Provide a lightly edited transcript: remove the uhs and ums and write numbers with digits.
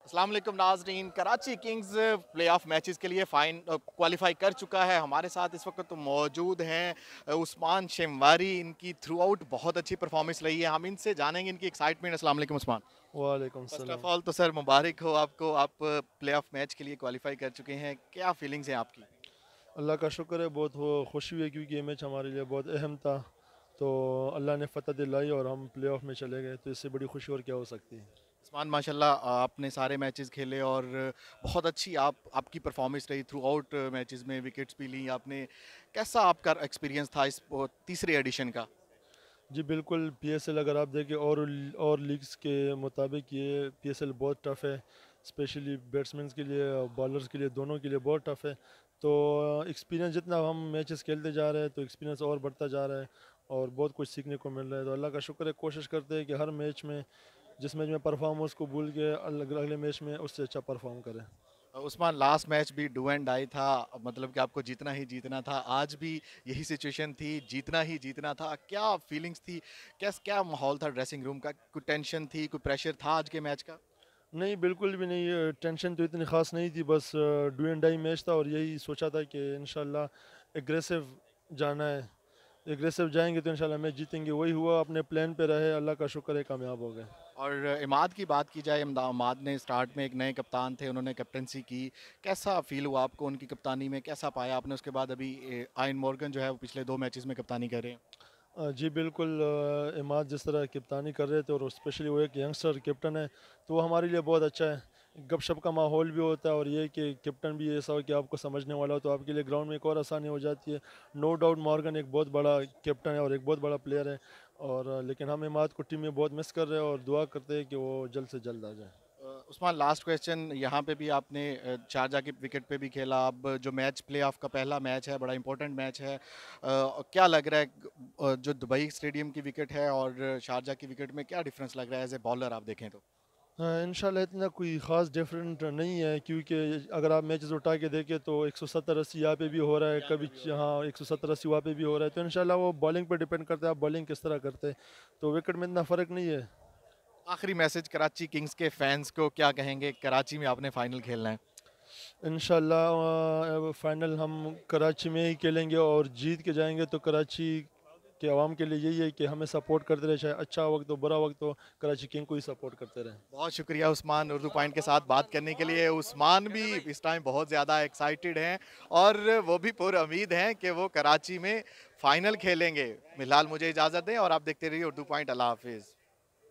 अस्सलाम वालेकुम नाज़रीन। Karachi Kings play of matches के लिए क्वालिफाई कर चुका है। हमारे साथ इस वक्त तो मौजूद हैं उस्मान शेमवारी। इनकी थ्रू आउट बहुत अच्छी परफॉर्मेंस रही है, हम इनसे जानेंगे इनकी एक्साइटमेंट। अस्सलाम वालेकुम उस्मान। वालेकुम फर्स्ट ऑफ सलाम। ऑल तो सर मुबारक हो आपको, आप प्ले ऑफ मैच के लिए क्वालिफाई कर चुके हैं। क्या फीलिंग्स हैं आपकी? अल्लाह का शुक्र है, बहुत वो खुशी हुई है क्योंकि ये मैच हमारे लिए बहुत अहम था। तो अल्लाह ने फ़तह दिलाई और हम प्ले ऑफ में चले गए, तो इससे बड़ी खुशी और क्या हो सकती है। उस्मान माशाल्लाह आपने सारे मैचेस खेले और बहुत अच्छी आपकी परफॉर्मेंस रही थ्रू आउट मैचेस में, विकेट्स भी ली आपने। कैसा आपका एक्सपीरियंस था इस तीसरे एडिशन का? जी बिल्कुल, पीएसएल अगर आप देखें और लीग्स के मुताबिक ये पीएसएल बहुत टफ़ है, स्पेशली बैट्समैन के लिए और बॉलर्स के लिए, दोनों के लिए बहुत टफ़ है। तो एक्सपीरियंस जितना हम मैचेस खेलते जा रहे हैं तो एक्सपीरियंस और बढ़ता जा रहा है और बहुत कुछ सीखने को मिल रहा है। तो अल्लाह का शुक्र है, कोशिश करते हैं कि हर मैच में, जिस मैच में परफॉर्म हो उसको भूल के अगले मैच में उससे अच्छा परफॉर्म करें। उस्मान लास्ट मैच भी डू एंड डाई था, मतलब कि आपको जीतना ही जीतना था। आज भी यही सिचुएशन थी, जीतना ही जीतना था। क्या फीलिंग्स थी, क्या माहौल था ड्रेसिंग रूम का? कोई टेंशन थी, कोई प्रेशर था आज के मैच का? नहीं, बिल्कुल भी नहीं, टेंशन तो इतनी ख़ास नहीं थी, बस डू एंड डाई मैच था और यही सोचा था कि इंशाल्लाह एग्रेसिव जाना है, एग्रेसिव जाएंगे तो इंशाल्लाह मैच जीतेंगे। वही हुआ, अपने प्लान पे रहे, अल्लाह का शुक्र है कामयाब हो गए। और इमाद की बात की जाए, इमाद ने स्टार्ट में एक नए कप्तान थे, उन्होंने कैप्टनसी की। कैसा फील हुआ आपको उनकी कप्तानी में? कैसा पाया आपने उसके बाद? अभी आयन मॉर्गन जो है वो पिछले 2 मैचेस में कप्तानी कर रहे हैं। जी बिल्कुल, इमाद जिस तरह कप्तानी कर रहे थे और स्पेशली वो एक यंगस्टर कैप्टन है, तो वो हमारे लिए बहुत अच्छा है। गपशप का माहौल भी होता है और ये कि कैप्टन भी ऐसा हो कि आपको समझने वाला हो, तो आपके लिए ग्राउंड में एक और आसानी हो जाती है। नो डाउट मॉर्गन एक बहुत बड़ा कैप्टन है और एक बहुत बड़ा प्लेयर है, और लेकिन हम इमाद को टीम में बहुत मिस कर रहे हैं और दुआ करते हैं कि वो जल्द से जल्द आ जाए। उस्मान लास्ट क्वेश्चन, यहाँ पे भी आपने शारजा की विकेट पे भी खेला। अब जो मैच प्ले ऑफ का पहला मैच है, बड़ा इंपॉर्टेंट मैच है, क्या लग रहा है जो दुबई स्टेडियम की विकेट है और शारजा की विकेट में क्या डिफरेंस लग रहा है एज ए बॉलर आप देखें तो? हाँ, इंशाल्लाह इतना कोई ख़ास डिफरेंट नहीं है, क्योंकि अगर आप मैचेस उठा के देखें तो 170-80 यहाँ पे भी हो रहा है, कभी हाँ 170-80 वहाँ पे भी हो रहा है। तो इंशाल्लाह वो बॉलिंग पे डिपेंड करता है, आप बॉलिंग किस तरह करते हैं। तो विकेट में इतना फ़र्क नहीं है। आखिरी मैसेज कराची किंग्स के फैंस को क्या कहेंगे? कराची में आपने फाइनल खेलना है। इंशाल्लाह फाइनल हम कराची में ही खेलेंगे और जीत के जाएंगे। तो कराची के आवाम के लिए यही है कि हमें सपोर्ट करते रहे, चाहे अच्छा वक्त हो बुरा वक्त हो, कराची किंग को ही सपोर्ट करते रहें। बहुत शुक्रिया उस्मान, उर्दू पॉइंट के साथ बात करने के लिए। उस्मान भी इस टाइम बहुत ज़्यादा एक्साइटेड हैं और वो भी पूरी उम्मीद हैं कि वो कराची में फाइनल खेलेंगे। फिलहाल मुझे इजाज़त दें और आप देखते रहिए उर्दू पॉइंट। अल्लाह हाफिज़।